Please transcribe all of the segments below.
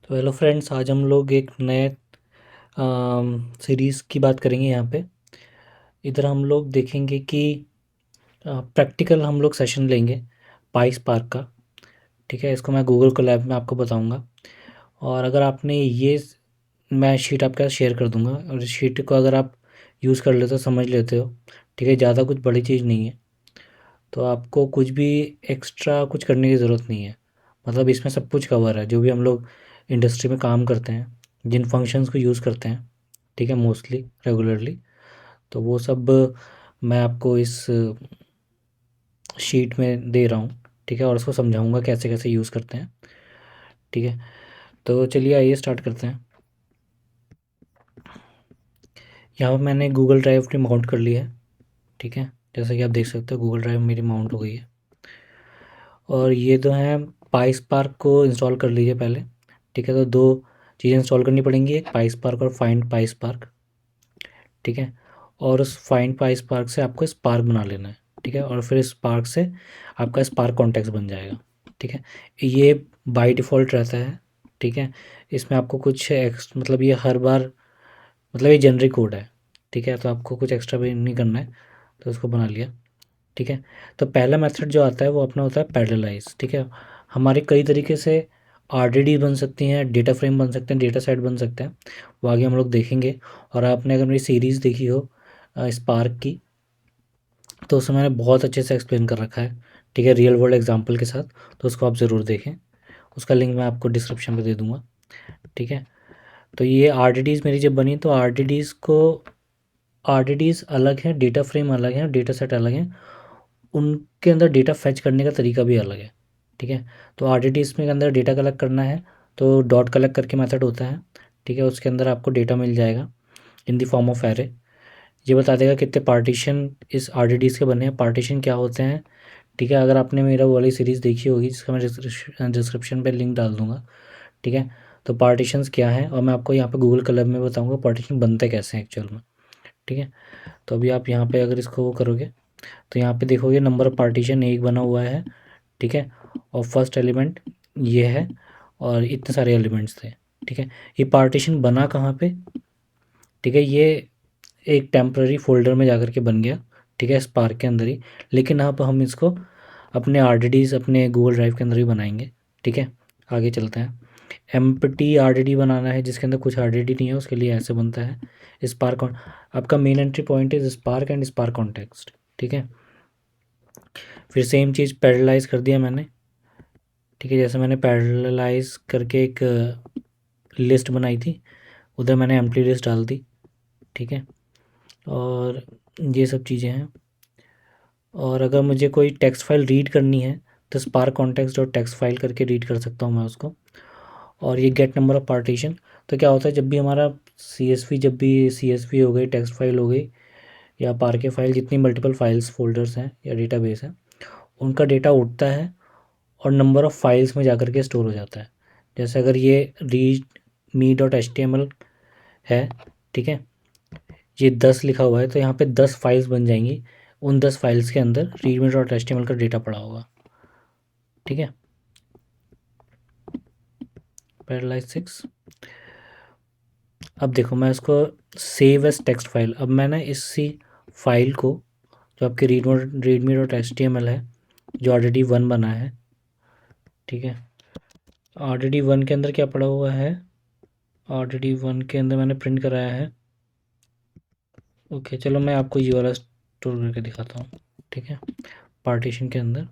तो hello friends, आज हम लोग एक नए सीरीज़ की बात करेंगे। यहाँ पे इधर हम लोग देखेंगे कि प्रैक्टिकल हम लोग सेशन लेंगे पाइस पार्क का। ठीक है, इसको मैं गूगल कोलैब में आपको बताऊंगा। और अगर आपने ये मैं शीट आपके साथ शेयर कर दूंगा, और इस शीट को अगर आप यूज़ कर लेते हो, समझ लेते हो, ठीक है, ज़्यादा कुछ बड़ी चीज़ नहीं है, तो आपको कुछ भी एक्स्ट्रा कुछ करने की ज़रूरत नहीं है। मतलब इसमें सब कुछ कवर है, जो भी हम लोग इंडस्ट्री में काम करते हैं, जिन फंक्शंस को यूज़ करते हैं, ठीक है, मोस्टली रेगुलरली, तो वो सब मैं आपको इस शीट में दे रहा हूँ। ठीक है, और उसको समझाऊंगा कैसे कैसे यूज़ करते हैं। ठीक है, तो चलिए आइए स्टार्ट करते हैं। यहाँ पर मैंने गूगल ड्राइव अपनी माउंट कर ली है। ठीक है, जैसा कि आप देख सकते हो गूगल ड्राइव मेरी माउंट हो गई है। और ये तो है, पाइस पार्क को इंस्टॉल कर लीजिए पहले। ठीक है, तो दो चीज़ें इंस्टॉल करनी पड़ेंगी, एक पाइस पार्क और फाइंड पाइस पार्क। ठीक है, और उस फाइंड पाइस पार्क से आपको स्पार्क बना लेना है। ठीक है, और फिर स्पार्क से आपका स्पार्क कॉन्टेक्स्ट बन जाएगा। ठीक है, ये बाय डिफ़ॉल्ट रहता है। ठीक है, इसमें आपको कुछ मतलब ये हर बार, मतलब ये जेनरिक कोड है। ठीक है, तो आपको कुछ एक्स्ट्रा भी नहीं करना है, तो उसको बना लिया। ठीक है, तो पहला मेथड जो आता है वो अपना होता है पैरेललाइज। ठीक है, हमारे कई तरीके से आरडीडी बन सकती हैं, डेटा फ्रेम बन सकते हैं, डेटा सेट बन सकते हैं, वो आगे हम लोग देखेंगे। और आपने अगर मेरी सीरीज़ देखी हो स्पार्क की, तो उसमें मैंने बहुत अच्छे से एक्सप्लेन कर रखा है। ठीक है, रियल वर्ल्ड एग्जांपल के साथ, तो उसको आप ज़रूर देखें। उसका लिंक मैं आपको डिस्क्रिप्शन में दे दूँगा। ठीक है, तो ये आरडीडीज़ मेरी जब बनी, तो आरडीडीज़ अलग हैं, डेटा फ्रेम अलग हैं, डेटा सेट अलग हैं, उनके अंदर डेटा फैच करने का तरीका भी अलग है। ठीक है, तो आरडीडीज़ में के अंदर डेटा कलेक्ट करना है, तो डॉट कलेक्ट करके मेथड होता है। ठीक है, उसके अंदर आपको डेटा मिल जाएगा in the form of array. ये बता देगा कितने पार्टीशन इस आरडीडीज़ के बने हैं, पार्टीशन क्या होते हैं। ठीक है, अगर आपने मेरा वो वाली सीरीज़ देखी होगी, जिसका मैं डिस्क्रिप्शन पे लिंक डाल दूँगा। ठीक है, तो पार्टीशंस क्या हैं, और मैं आपको यहाँ पे गूगल कलर में बताऊँगा पार्टीशन बनते कैसे हैं एक्चुअल में। ठीक है, तो अभी आप यहाँ पे अगर इसको वो करोगे, तो यहाँ पे देखोगे नंबर ऑफ पार्टीशन एक बना हुआ है। ठीक है, और फर्स्ट एलिमेंट ये है, और इतने सारे एलिमेंट्स थे। ठीक है, ये पार्टीशन बना कहाँ पे? ठीक है, ये एक टेम्पररी फोल्डर में जाकर के बन गया। ठीक है, स्पार्क के अंदर ही, लेकिन अब हम इसको अपने आरडीडीज अपने गूगल ड्राइव के अंदर ही बनाएंगे। ठीक है, आगे चलते हैं। एम्प्टी आरडीडी बनाना है जिसके अंदर कुछ आरडीडी नहीं है, उसके लिए ऐसे बनता है स्पार्क। आपका main entry point is spark and spark context. ठीक है, फिर सेम चीज़ पैरेललाइज कर दिया मैंने। ठीक है, जैसे मैंने पैरेललाइज करके एक लिस्ट बनाई थी, उधर मैंने एम्प्टी लिस्ट डाल दी। ठीक है, और ये सब चीज़ें हैं। और अगर मुझे कोई टेक्स्ट फाइल रीड करनी है, तो spark context dot text file करके रीड कर सकता हूँ मैं उसको। और ये गेट नंबर ऑफ़ पार्टीशन, तो क्या होता है, जब भी हमारा जब भी सी हो गई, टेक्स्ट फाइल हो गई, या पार्के फाइल, जितनी मल्टीपल फाइल्स फोल्डर्स हैं या डेटाबेस है, उनका डेटा उठता है और नंबर ऑफ़ फाइल्स में जाकर के स्टोर हो जाता है। जैसे अगर ये read me dot H T M L है, ठीक है, ये 10 लिखा हुआ है, तो यहाँ पे 10 फाइल्स बन जाएंगी। उन 10 फाइल्स के अंदर readme dot H T M L का डेटा पड़ा होगा। ठीक है, पैरालाइज 6। अब देखो, मैं इसको सेव एज टेक्स्ट फाइल, अब मैंने इसी फाइल को, जो आपकी readme dot H T M L है, जो ऑलरेडी वन बना है। ठीक है, ऑलरेडी वन के अंदर क्या पड़ा हुआ है, ऑलरेडी वन के अंदर मैंने प्रिंट कराया है। ओके, चलो मैं आपको ये वाला स्टोर करके दिखाता हूँ। ठीक है, पार्टीशन के अंदर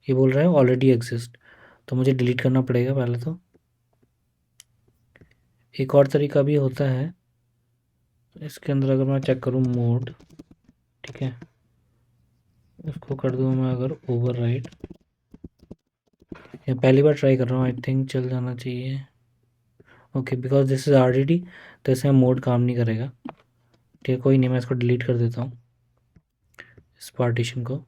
ये बोल रहा है ऑलरेडी एग्जिस्ट, तो मुझे डिलीट करना पड़ेगा पहले तो। एक और तरीका भी होता है इसके अंदर, अगर मैं चेक करूँ मोड, ठीक है, इसको कर दूँ मैं अगर ओवरराइट, ये पहली बार ट्राई कर रहा हूँ, आई थिंक चल जाना चाहिए। Okay, because this is already, तो इसमें मोड काम नहीं करेगा। ठीक है, कोई नहीं, मैं इसको डिलीट कर देता हूँ, इस पार्टीशन को।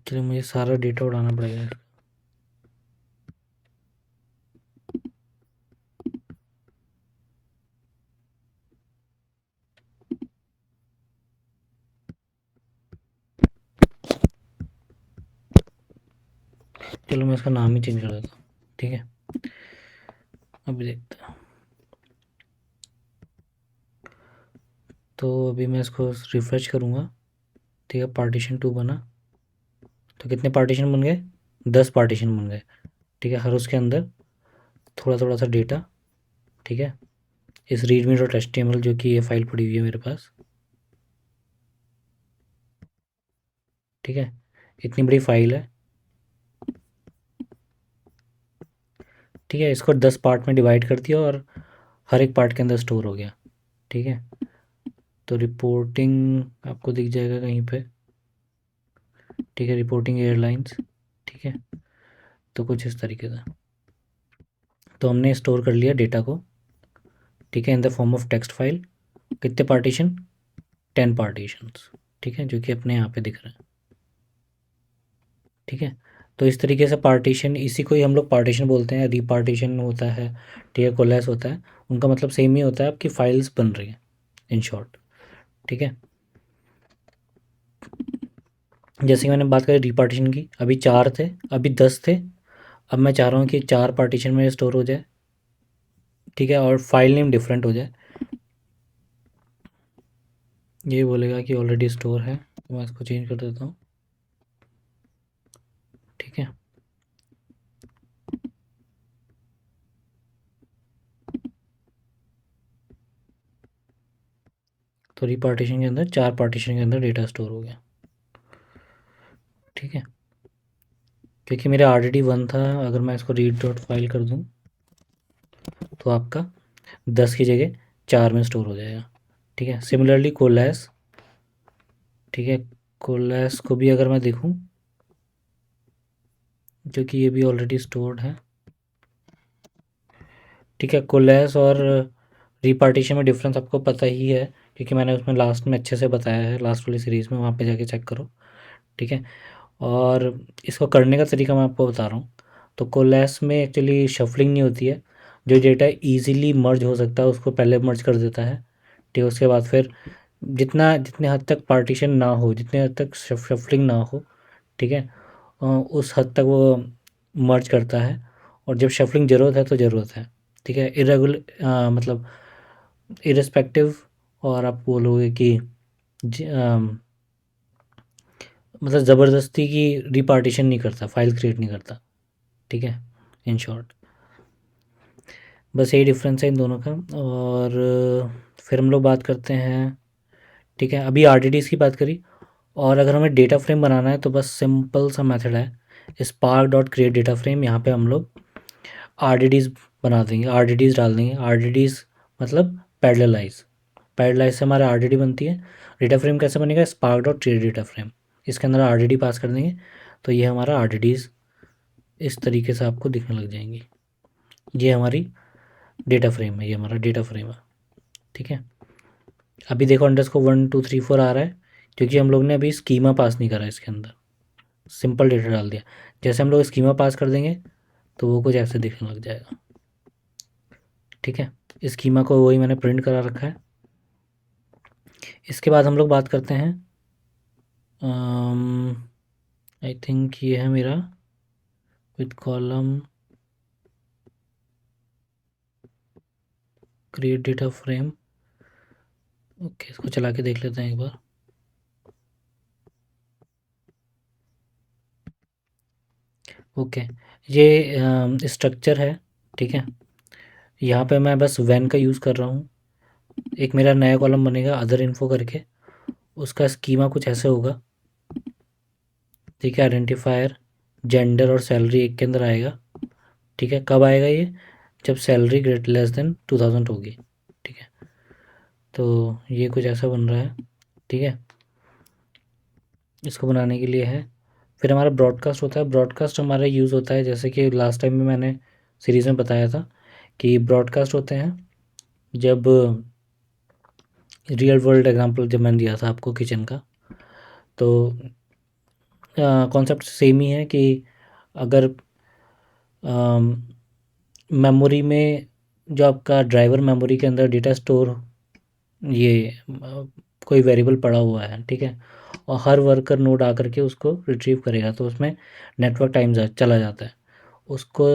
चलिए, मुझे सारा डेटा उड़ाना पड़ेगा। चलो मैं इसका नाम ही चेंज कर देता हूँ, ठीक है। अभी देखते हैं। तो अभी मैं इसको रिफ़्रेश करूँगा, ठीक है। पार्टीशन 2 बना, तो कितने पार्टीशन बन गए? 10 पार्टीशन बन गए, ठीक है। हर उसके अंदर थोड़ा थोड़ा सा डेटा, ठीक है। इस रीडमी डॉट एचटीएमएल जो कि ये फाइल पड़ी हुई है मेरे पास, ठीक है। इतनी बड़ी फाइल है, ठीक है। इसको 10 पार्ट में डिवाइड कर दिया और हर एक पार्ट के अंदर स्टोर हो गया, ठीक है। तो रिपोर्टिंग आपको दिख जाएगा कहीं पे, ठीक है। रिपोर्टिंग एयरलाइंस, ठीक है। तो कुछ इस तरीके से तो हमने स्टोर कर लिया डेटा को, ठीक है, in the form of text file. कितने पार्टीशन? 10 पार्टीशंस, ठीक है, जो कि अपने यहाँ पे दिख रहे हैं, ठीक है। तो इस तरीके से पार्टीशन, इसी को ही हम लोग पार्टीशन बोलते हैं। रीपार्टीशन होता है, ठीक है, कोलैस होता है, उनका मतलब सेम ही होता है, आपकी फाइल्स बन रही हैं इन शॉर्ट, ठीक है। जैसे कि मैंने बात करी रीपार्टीशन की, अभी 4 थे, अभी 10 थे। अब मैं चाह रहा हूँ कि 4 पार्टीशन में स्टोर हो जाए, ठीक है, और फाइल नेम डिफरेंट हो जाए। ये बोलेगा कि ऑलरेडी स्टोर है, तो मैं इसको चेंज कर देता हूँ, ठीक है। तो रीपार्टीशन के अंदर 4 पार्टीशन के अंदर डेटा स्टोर हो गया, ठीक है। क्योंकि मेरा ऑलरेडी 1 था, अगर मैं इसको रीड डॉट फाइल कर दूँ तो आपका 10 की जगह 4 में स्टोर हो जाएगा, ठीक है। सिमिलरली कोलैस, ठीक है, कोलैस को भी अगर मैं देखूँ, जो कि ये भी ऑलरेडी स्टोर्ड है, ठीक है। कोलैस और रीपार्टीशन में डिफरेंस आपको पता ही है, क्योंकि मैंने उसमें लास्ट में अच्छे से बताया है, लास्ट वाली सीरीज़ में, वहाँ पे जाके चेक करो, ठीक है। और इसको करने का तरीका मैं आपको बता रहा हूँ। तो कोलैस में एक्चुअली शफलिंग नहीं होती है, जो डेटा इजीली मर्ज हो सकता है उसको पहले मर्ज कर देता है, ठीक है। उसके बाद फिर जितने हद तक पार्टीशन ना हो, जितने हद तक शफलिंग ना हो, ठीक है, उस हद तक वो मर्ज करता है। और जब शफलिंग ज़रूरत है तो ज़रूरत है, ठीक है। मतलब इरेस्पेक्टिव, और आप बोलोगे कि मतलब ज़बरदस्ती की रिपार्टीशन नहीं करता, फाइल क्रिएट नहीं करता, ठीक है, इन शॉर्ट। बस यही डिफरेंस है इन दोनों का। और फिर हम लोग बात करते हैं, ठीक है। अभी आर की बात करी, और अगर हमें डेटा फ्रेम बनाना है तो बस सिंपल सा मेथड है, spark dot create data frame. यहाँ पे हम लोग आर बना देंगे, आर डाल देंगे। आर मतलब पैरेललाइज, पैरेललाइज से हमारा आर बनती है। डेटा फ्रेम कैसे बनेगा? Spark dot create data frame, इसके अंदर आर पास कर देंगे, तो ये हमारा आर इस तरीके से आपको दिखने लग जाएंगी। ये हमारी डेटा फ्रेम है, ये हमारा डेटा फ्रेम है, ठीक है। अभी देखो अंडरस्कोर 1 2 3 4 आ रहा है, क्योंकि हम लोग ने अभी स्कीमा पास नहीं करा इसके अंदर, सिंपल डेटा डाल दिया। जैसे हम लोग स्कीमा पास कर देंगे तो वो कुछ ऐसे दिखने लग जाएगा, ठीक है। स्कीमा को वही मैंने प्रिंट करा रखा है। इसके बाद हम लोग बात करते हैं, आई थिंक ये है मेरा with column create data frame. Okay, इसको चला के देख लेते हैं एक बार। ओके, ये स्ट्रक्चर है, ठीक है। यहाँ पे मैं बस वैन का यूज़ कर रहा हूँ। एक मेरा नया कॉलम बनेगा अदर इन्फो करके, उसका स्कीमा कुछ ऐसे होगा, ठीक है। आइडेंटिफायर, जेंडर और सैलरी एक के अंदर आएगा, ठीक है। कब आएगा ये? जब सैलरी ग्रेट लेस देन 2000 होगी, ठीक है। तो ये कुछ ऐसा बन रहा है, ठीक है। इसको बनाने के लिए है। फिर हमारा ब्रॉडकास्ट होता है। ब्रॉडकास्ट हमारा यूज़ होता है, जैसे कि लास्ट टाइम में मैंने सीरीज़ में बताया था कि ब्रॉडकास्ट होते हैं जब रियल वर्ल्ड एग्जांपल जब मैंने दिया था आपको किचन का, तो कॉन्सेप्ट सेम ही है कि अगर मेमोरी में, जो आपका ड्राइवर मेमोरी के अंदर डेटा स्टोर, ये कोई वेरिएबल पड़ा हुआ है, ठीक है, और हर वर्कर नोड आकर के उसको रिट्रीव करेगा, तो उसमें नेटवर्क टाइम चला जाता है। उसको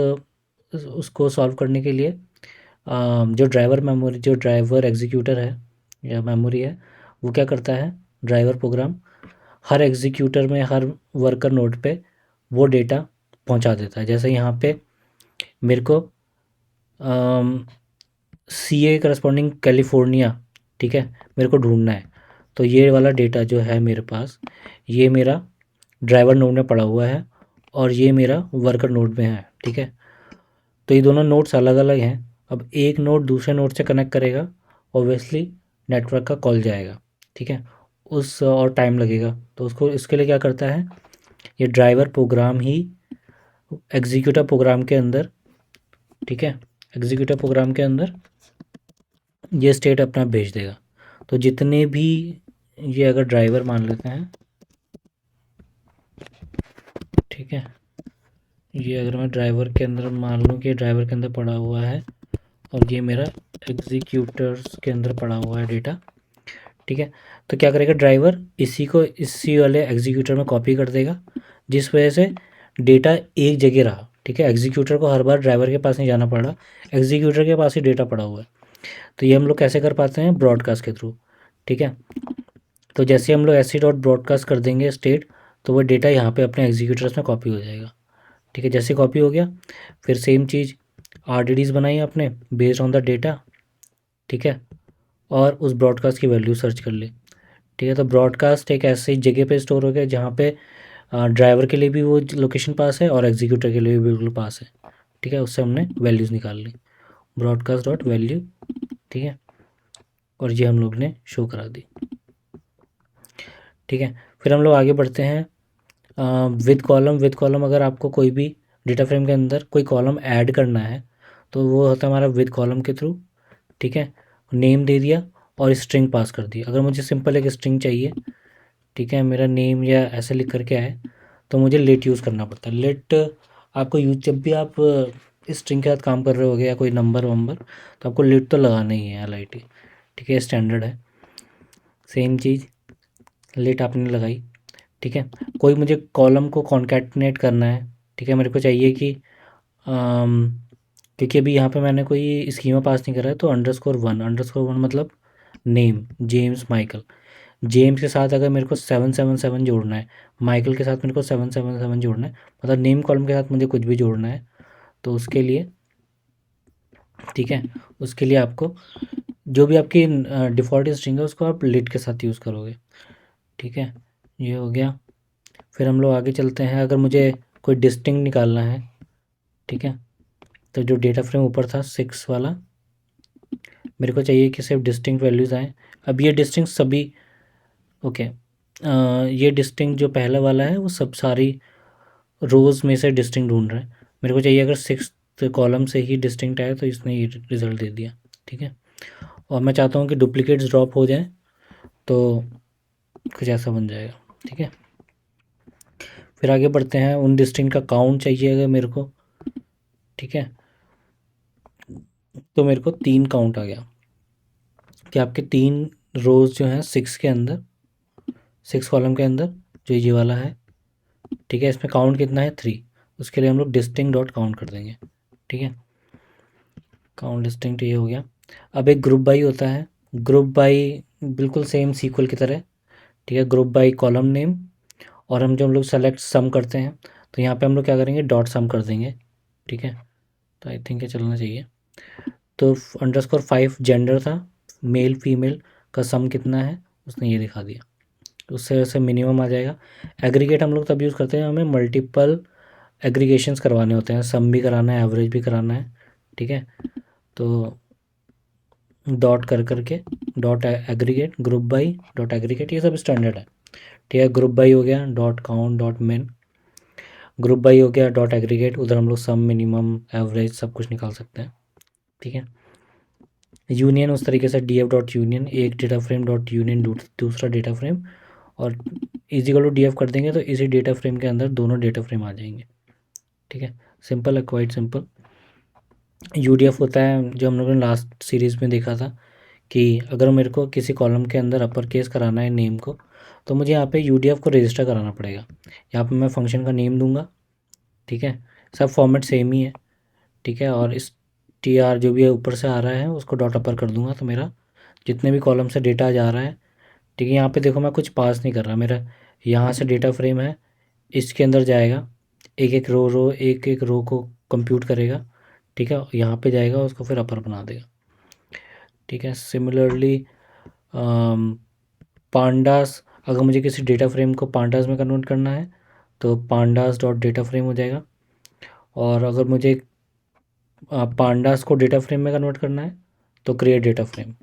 उसको सॉल्व करने के लिए जो ड्राइवर एग्जीक्यूटर है या मेमोरी है, वो क्या करता है, ड्राइवर प्रोग्राम हर एग्जीक्यूटर में हर वर्कर नोड पे वो डेटा पहुंचा देता है। जैसे यहाँ पे मेरे को सी ए करस्पॉन्डिंग कैलिफोर्निया, ठीक है, मेरे को ढूंढना है। तो ये वाला डेटा जो है मेरे पास, ये मेरा ड्राइवर नोड में पड़ा हुआ है और ये मेरा वर्कर नोड में है, ठीक है। तो ये दोनों नोड्स अलग अलग हैं। अब एक नोड दूसरे नोड से कनेक्ट करेगा, ऑब्वियसली नेटवर्क का कॉल जाएगा, ठीक है, उस और टाइम लगेगा। तो उसको इसके लिए क्या करता है, ये ड्राइवर प्रोग्राम ही एग्जीक्यूटर प्रोग्राम के अंदर, ठीक है, एग्जीक्यूटर प्रोग्राम के अंदर ये स्टेट अपना भेज देगा। तो जितने भी ये अगर ड्राइवर मान लेते हैं, ठीक है, ये अगर मैं ड्राइवर के अंदर मान लूँ कि ड्राइवर के अंदर पड़ा हुआ है और ये मेरा एग्जीक्यूटर्स के अंदर पड़ा हुआ है डेटा, ठीक है। तो क्या करेगा ड्राइवर, इसी वाले एग्जीक्यूटर में कॉपी कर देगा, जिस वजह से डेटा एक जगह रहा, ठीक है। एग्जीक्यूटर को हर बार ड्राइवर के पास नहीं जाना पड़ रहा, एग्जीक्यूटर के पास ही डेटा पड़ा हुआ है। तो ये हम लोग कैसे कर पाते हैं, ब्रॉडकास्ट के थ्रू, ठीक है। तो जैसे हम लोग ऐसी डॉट ब्रॉडकास्ट कर देंगे स्टेट, तो वो डेटा यहाँ पे अपने एग्जीक्यूटर्स में कॉपी हो जाएगा, ठीक है। जैसे कॉपी हो गया, फिर सेम चीज़ RDDs बनाई आपने बेस्ड ऑन द डेटा, ठीक है, और उस ब्रॉडकास्ट की वैल्यू सर्च कर ली, ठीक है। तो ब्रॉडकास्ट एक ऐसी जगह पे स्टोर हो गया जहाँ पे ड्राइवर के लिए भी वो लोकेशन पास है और एग्जीक्यूटर के लिए भी बिल्कुल पास है, ठीक है। उससे हमने वैल्यूज़ निकाल ली, ब्रॉडकास्ट डॉट वैल्यू, ठीक है, और ये हम लोग ने शो करा दी, ठीक है। फिर हम लोग आगे बढ़ते हैं विद कॉलम अगर आपको कोई भी डेटा फ्रेम के अंदर कोई कॉलम ऐड करना है, तो वो होता है हमारा विद कॉलम के थ्रू, ठीक है। नेम दे दिया और स्ट्रिंग पास कर दी। अगर मुझे सिंपल एक स्ट्रिंग चाहिए, ठीक है, मेरा नेम या ऐसे लिख करके आए, तो मुझे लेट यूज़ करना पड़ता है। लेट आपको यूज जब भी आप स्ट्रिंग के साथ काम कर रहे होगे या कोई नंबर वंबर, तो आपको लेट तो लगाना ही है, LIT, ठीक है, स्टैंडर्ड है। सेम चीज़ लेट आपने लगाई, ठीक है। कोई मुझे कॉलम को कॉन्कैटिनेट करना है, ठीक है, मेरे को चाहिए कि क्योंकि अभी यहाँ पे मैंने कोई स्कीमा पास नहीं करा है, तो _1 मतलब नेम जेम्स माइकल। जेम्स के साथ अगर मेरे को 777 जोड़ना है, माइकल के साथ मेरे को 777 जोड़ना है, मतलब नेम कॉलम के साथ मुझे कुछ भी जोड़ना है, तो उसके लिए, ठीक है, उसके लिए आपको जो भी आपकी डिफ़ॉल्ट स्ट्रिंग है उसको आप लेट के साथ यूज़ करोगे, ठीक है। ये हो गया। फिर हम लोग आगे चलते हैं, अगर मुझे कोई डिस्टिंक्ट निकालना है, ठीक है, तो जो डेटा फ्रेम ऊपर था 6 वाला, मेरे को चाहिए कि सिर्फ डिस्टिंक्ट वैल्यूज़ आएँ। अब ये डिस्टिंक्ट सभी, ओके, ये डिस्टिंक्ट जो पहला वाला है वो सब सारी रोज़ में से डिस्टिंक्ट ढूंढ रहा है। मेरे को चाहिए अगर 6th कॉलम से ही डिस्टिंक्ट आए, तो इसने ये रिज़ल्ट दे दिया, ठीक है। और मैं चाहता हूँ कि डुप्लीकेट्स ड्रॉप हो जाएँ, तो कुछ ऐसा बन जाएगा, ठीक है। फिर आगे बढ़ते हैं, उन डिस्टिंक्ट का काउंट चाहिए अगर मेरे को, ठीक है। तो मेरे को 3 काउंट आ गया कि आपके 3 रोज़ जो हैं 6 के अंदर, 6 कॉलम के अंदर जो ये वाला है, ठीक है, इसमें काउंट कितना है 3। उसके लिए हम लोग डिस्टिंक्ट डॉट काउंट कर देंगे, ठीक है। काउंट डिस्टिंक्ट ये हो गया। अब एक ग्रुप बाई होता है, ग्रुप बाई बिल्कुल सेम सीक्वल की तरह, ठीक है, ग्रुप बाई कॉलम नेम, और हम लोग सेलेक्ट सम करते हैं, तो यहाँ पे हम लोग क्या करेंगे, डॉट सम कर देंगे, ठीक है। तो आई थिंक ये चलना चाहिए। तो _5 जेंडर था, मेल फीमेल का सम कितना है उसने ये दिखा दिया, उससे वैसे मिनिमम आ जाएगा। एग्रीगेट हम लोग तब यूज़ करते हैं हमें मल्टीपल एग्रीगेशंस करवाने होते हैं, सम भी कराना है, एवरेज भी कराना है, ठीक है। तो डॉट कर करके dot aggregate, group by dot aggregate, ये सब स्टैंडर्ड है, ठीक है। ग्रुप बाई हो गया dot count dot main, group by हो गया डॉट एग्रीगेट, उधर हम लोग सम मिनिमम एवरेज सब कुछ निकाल सकते हैं, ठीक है। यूनियन उस तरीके से DF डॉट यूनियन, एक डेटा फ्रेम डॉट यूनियन दूसरा डेटा फ्रेम, और इजिकल टू DF कर देंगे तो इसी डेटा फ्रेम के अंदर दोनों डेटा फ्रेम आ जाएंगे, ठीक है। सिंपल है, क्वाइट सिंपल। UDF होता है जो हम लोगों ने लास्ट सीरीज़ में देखा था, कि अगर मेरे को किसी कॉलम के अंदर अपर केस कराना है नेम को, तो मुझे यहाँ पे यूडीएफ को रजिस्टर कराना पड़ेगा। यहाँ पे मैं फंक्शन का नेम दूंगा, ठीक है, सब फॉर्मेट सेम ही है, ठीक है, और इस टी आर जो भी है ऊपर से आ रहा है उसको डॉट अपर कर दूंगा, तो मेरा जितने भी कॉलम से डेटा जा रहा है, ठीक है, यहाँ पे देखो मैं कुछ पास नहीं कर रहा, मेरा यहाँ से डेटा फ्रेम है, इसके अंदर जाएगा, एक एक एक एक रो को कंप्यूट करेगा, ठीक है, यहाँ पे जाएगा, उसको फिर अपर बना देगा, ठीक है। सिमिलरली पांडास, अगर मुझे किसी डेटा फ्रेम को पांडास में कन्वर्ट करना है तो पांडास डॉट डेटा फ्रेम हो जाएगा, और अगर मुझे पांडास को डेटा फ्रेम में कन्वर्ट करना है तो क्रिएट डेटा फ्रेम,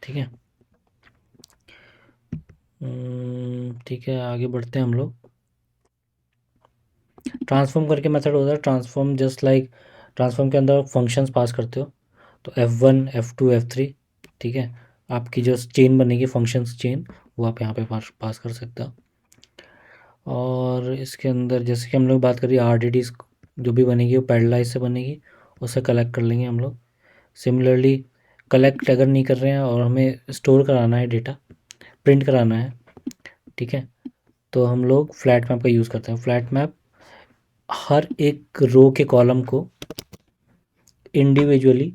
ठीक है। ठीक है, आगे बढ़ते हैं हम लोग। ट्रांसफॉर्म करके मेथड होता है ट्रांसफॉर्म, जस्ट लाइक ट्रांसफॉर्म के अंदर फंक्शंस पास करते हो, तो F1 F2 F3, ठीक है, आपकी जो चेन बनेगी फंक्शंस चेन, वो आप यहाँ पे पास कर सकते हो। और इसके अंदर जैसे कि हम लोग बात करिए RDD जो भी बनेगी वो पैरेललाइज से बनेगी, उसे कलेक्ट कर लेंगे हम लोग। सिमिलरली कलेक्ट अगर नहीं कर रहे हैं और हमें स्टोर कराना है डेटा, प्रिंट कराना है, ठीक है, तो हम लोग फ्लैट मैप का यूज़ करते हैं। फ्लैट मैप हर एक रो के कॉलम को इंडिविजुअली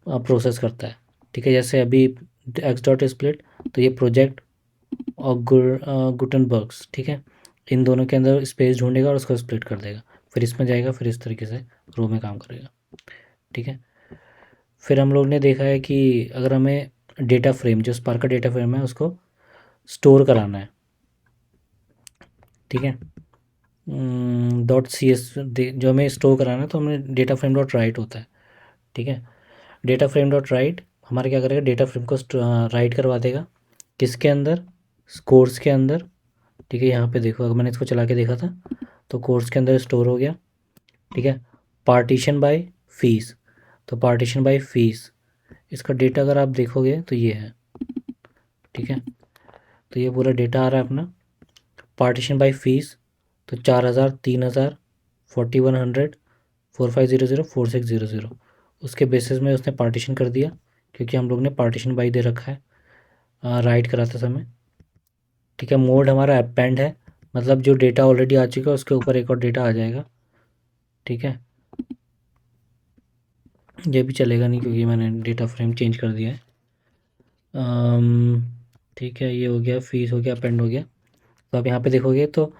प्रोसेस करता है, ठीक है, जैसे अभी एक्स डॉट स्प्लिट, तो ये प्रोजेक्ट और गुटनबर्ग्स, ठीक है, इन दोनों के अंदर स्पेस ढूंढेगा और उसको स्प्लिट कर देगा, फिर इसमें जाएगा, फिर इस तरीके से रो में काम करेगा, ठीक है। फिर हम लोग ने देखा है कि अगर हमें डेटा फ्रेम, जो स्पार्क का डेटा फ्रेम है उसको स्टोर कराना है, ठीक है, डॉट सी एस जो हमें स्टोर कराना है तो हमें डेटा फ्रेम डॉट राइट होता है, ठीक है। डेटा फ्रेम डॉट राइट हमारे क्या करेगा, डेटा फ्रेम को राइट करवा देगा, किसके अंदर, कोर्स के अंदर, ठीक है। यहाँ पे देखो, अगर मैंने इसको चला के देखा था तो कोर्स के अंदर स्टोर हो गया, ठीक है। पार्टीशन बाय फीस, तो पार्टीशन बाय फीस, इसका डेटा अगर आप देखोगे तो ये है, ठीक है, तो ये पूरा डेटा आ रहा है अपना। पार्टीशन बाय फीस, तो 4000, 3000, 4100, 4500, 4600, उसके बेसिस में उसने पार्टीशन कर दिया, क्योंकि हम लोग ने पार्टीशन बाई दे रखा है राइट कराते समय, ठीक है। मोड हमारा अपेंड है, मतलब जो डेटा ऑलरेडी आ चुका है उसके ऊपर एक और डेटा आ जाएगा, ठीक है। ये भी चलेगा नहीं क्योंकि मैंने डेटा फ्रेम चेंज कर दिया है। ठीक है, ये हो गया, फीस हो गया, अपेंड हो गया। तो आप यहाँ पे देखोगे तो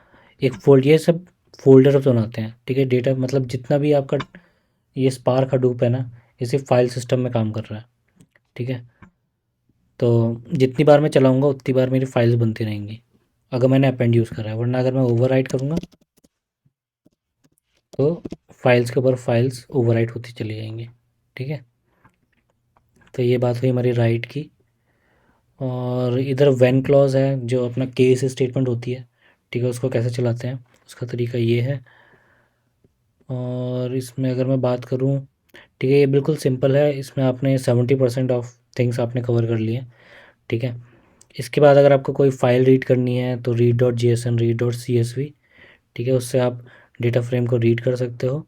एक फोल्ड, ये सब फोल्डर बनाते हैं, ठीक है। डेटा मतलब जितना भी आपका ये स्पार्क हडूप है ना, ये सिर्फ फाइल सिस्टम में काम कर रहा है, ठीक है। तो जितनी बार मैं चलाऊँगा उतनी बार मेरी फाइल्स बनती रहेंगी अगर मैंने अपेंड यूज़ करा है, वरना अगर मैं ओवरराइट करूँगा तो फाइल्स के ऊपर फाइल्स ओवरराइट होती चली जाएंगी, ठीक है। तो ये बात हुई हमारी राइट की। और इधर व्हेन क्लॉज है, जो अपना केस स्टेटमेंट होती है, ठीक है, उसको कैसे चलाते हैं उसका तरीका ये है। और इसमें अगर मैं बात करूँ, ठीक है, ये बिल्कुल सिंपल है, इसमें आपने 70% ऑफ थिंग्स आपने कवर कर लिए, ठीक है। इसके बाद अगर आपको कोई फाइल रीड करनी है तो read dot G S N, read dot C S V, ठीक है, उससे आप डेटा फ्रेम को रीड कर सकते हो।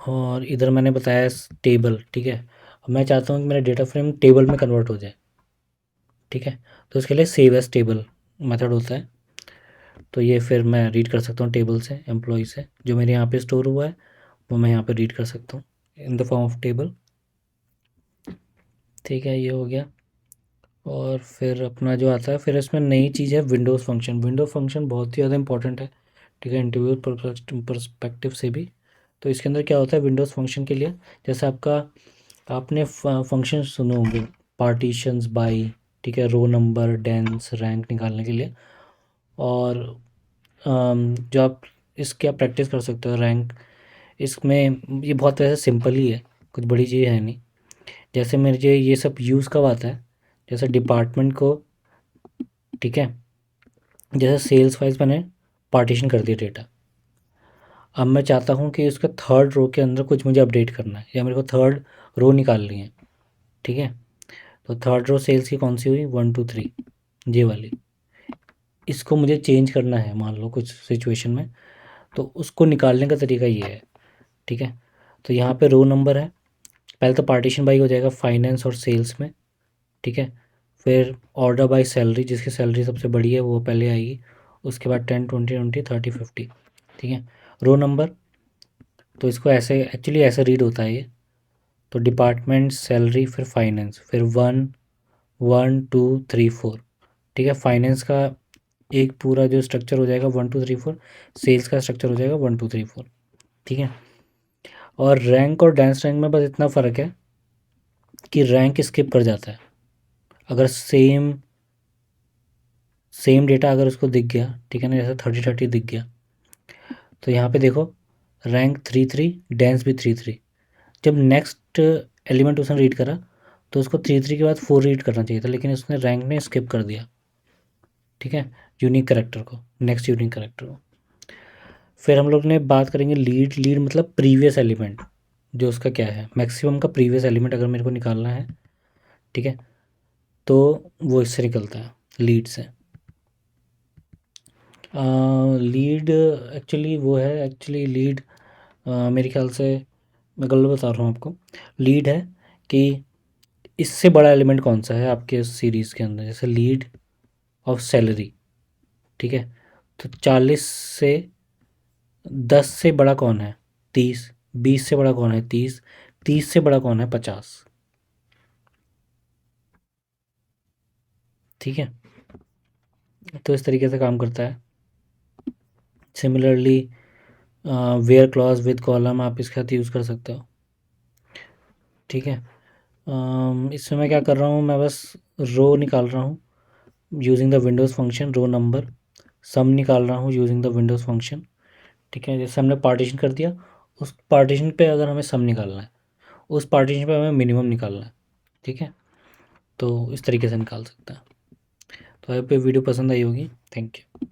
और इधर मैंने बताया टेबल, ठीक है, मैं चाहता हूँ कि मेरा डेटा फ्रेम टेबल में कन्वर्ट हो जाए, ठीक है, तो उसके लिए सेव एज टेबल मेथड होता है। तो ये फिर मैं रीड कर सकता हूँ टेबल से, एम्प्लॉय से, जो मेरे यहाँ पे स्टोर हुआ है वो मैं यहाँ पे रीड कर सकता हूँ in the form of table, ठीक है, ये हो गया। और फिर अपना जो आता है, फिर इसमें नई चीज़ है विंडोज़ फंक्शन। विंडोज़ फंक्शन बहुत ही ज़्यादा इंपॉर्टेंट है, ठीक है, इंटरव्यू परस्पेक्टिव से भी। तो इसके अंदर क्या होता है विंडोज़ फंक्शन के लिए, जैसे आपका आपने फंक्शन सुने होंगे, पार्टीशंस बाई, ठीक है, रो नंबर, डेंस, रैंक निकालने के लिए। और जो आप इसकी आप प्रैक्टिस कर सकते हो रैंक, इसमें ये बहुत वैसे सिंपल ही है, कुछ बड़ी चीज़ है नहीं। जैसे मुझे ये सब यूज़ कब आता है, जैसे डिपार्टमेंट को, ठीक है, जैसे सेल्स वाइज मैंने पार्टीशन कर दिया डेटा, अब मैं चाहता हूँ कि उसका थर्ड रो के अंदर कुछ मुझे अपडेट करना है या मेरे को थर्ड रो निकालनी है, ठीक है। तो थर्ड रो सेल्स की कौन सी हुई, 1 2 3, ये वाली, इसको मुझे चेंज करना है मान लो कुछ सिचुएशन में, तो उसको निकालने का तरीका ये है, ठीक है। तो यहाँ पे रो नंबर है, पहले तो पार्टीशन बाई हो जाएगा फाइनेंस और सेल्स में, ठीक है। फिर ऑर्डर बाय सैलरी, जिसकी सैलरी सबसे बड़ी है वो पहले आएगी, उसके बाद 10, 20, 20, 30, 50। ठीक है। रो नंबर, तो इसको ऐसे एक्चुअली ऐसे रीड होता है ये। तो डिपार्टमेंट, सैलरी, फिर फाइनेंस, फिर 1, 1, 2, 3, 4। ठीक है। फाइनेंस का एक पूरा जो स्ट्रक्चर हो जाएगा 1, 2, 3, 4। सेल्स का स्ट्रक्चर हो जाएगा 1, 2, 3, 4। ठीक है। और रैंक और डांस रैंक में बस इतना फ़र्क है कि रैंक स्किप कर जाता है। अगर सेम डेटा अगर उसको दिख गया, ठीक है ना, जैसे 30, 30 दिख गया, तो यहाँ पे देखो रैंक 3, 3, डांस भी 3, 3। जब नेक्स्ट एलिमेंट उसने रीड करा तो उसको 3, 3 के बाद 4 रीड करना चाहिए था, लेकिन उसने रैंक ने स्किप कर दिया। ठीक है। यूनिक करेक्टर को, नेक्स्ट यूनिक करेक्टर को। फिर हम लोग ने बात करेंगे लीड। लीड मतलब प्रीवियस एलिमेंट, जो उसका क्या है, मैक्सिमम का प्रीवियस एलिमेंट अगर मेरे को निकालना है, ठीक है, तो वो इससे निकलता है, लीड से। लीड एक्चुअली वो है, एक्चुअली लीड मेरे ख्याल से, मैं गलत बता रहा हूँ आपको। लीड है कि इससे बड़ा एलिमेंट कौन सा है आपके सीरीज़ के अंदर, जैसे लीड ऑफ सैलरी। ठीक है। तो 40 से 10 से बड़ा कौन है, 30। 20 से बड़ा कौन है, 30। 30 से बड़ा कौन है, 50। ठीक है। तो इस तरीके से काम करता है। Similarly where clause with column आप इसके साथ यूज़ कर सकते हो। ठीक है। इसमें मैं क्या कर रहा हूँ, मैं बस रो निकाल रहा हूँ using the windows function, row number. Sum निकाल रहा हूँ यूजिंग द विंडोज़ फंक्शन। ठीक है। जैसे हमने पार्टीशन कर दिया, उस पार्टीशन पे अगर हमें सम निकालना है, उस पार्टीशन पे हमें मिनिमम निकालना है। ठीक है। तो इस तरीके से निकाल सकते हैं। तो आई होप ये वीडियो पसंद आई होगी। Thank you.